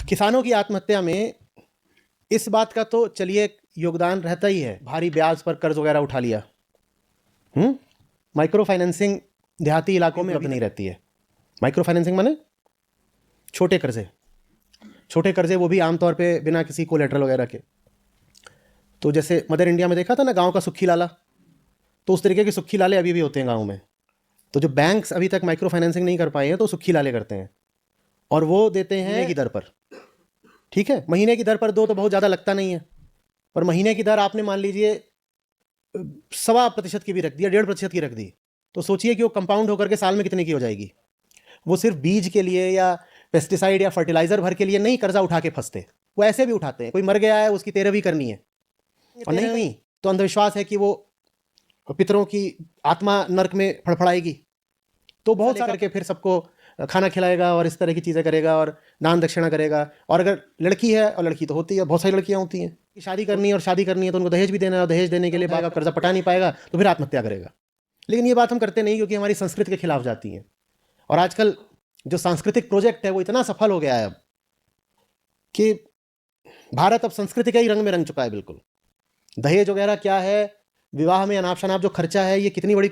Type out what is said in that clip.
किसानों की आत्महत्या में इस बात का तो चलिए योगदान रहता ही है, भारी ब्याज पर कर्ज वगैरह उठा लिया। माइक्रो फाइनेंसिंग देहाती इलाकों में उपलब्ध नहीं रहती है। माइक्रो फाइनेंसिंग माने छोटे कर्जे, छोटे कर्जे, वो भी आमतौर पे बिना किसी कोलेटरल वगैरह के। तो जैसे मदर इंडिया में देखा था ना, गांव का सुक्खी लाला, तो उस तरीके के सुक्खी लाले अभी भी होते हैं गाँव में। तो जो बैंक्स अभी तक माइक्रो फाइनेंसिंग नहीं कर पाए हैं तो सुक्खी लाले करते हैं, और वो देते हैं महीने की दर पर। ठीक है, महीने की दर पर दो तो बहुत ज़्यादा लगता नहीं है, पर महीने की दर आपने मान लीजिए 1.25% की भी रख दी या 1.5% की रख दी, तो सोचिए कि वो कंपाउंड होकर के साल में कितने की हो जाएगी। वो सिर्फ बीज के लिए या पेस्टिसाइड या फर्टिलाइजर भर के लिए नहीं कर्जा उठा के फंसते, वो ऐसे भी उठाते हैं। कोई मर गया है, उसकी 13वीं करनी है, और नहीं तो अंधविश्वास है कि वो पितरों की आत्मा नर्क में फड़फड़ाएगी, तो बहुत सारा करके फिर सबको खाना खिलाएगा और इस तरह की चीज़ें करेगा और दान दक्षिणा करेगा। और अगर लड़की है, और लड़की तो होती है, बहुत सारी लड़कियां होती हैं, शादी करनी है और शादी करनी है तो उनको दहेज भी देना है, और दहेज देने के लिए बाप कर्जा पटा नहीं पाएगा तो फिर आत्महत्या करेगा। लेकिन ये बात हम करते नहीं, क्योंकि हमारी संस्कृति के खिलाफ जाती है। और आजकल जो सांस्कृतिक प्रोजेक्ट है वो इतना सफल हो गया है अब कि भारत अब संस्कृति का ही रंग में रंग चुका है बिल्कुल। दहेज वगैरह क्या है, विवाह में अनाप शनाप जो खर्चा है, ये कितनी बड़ी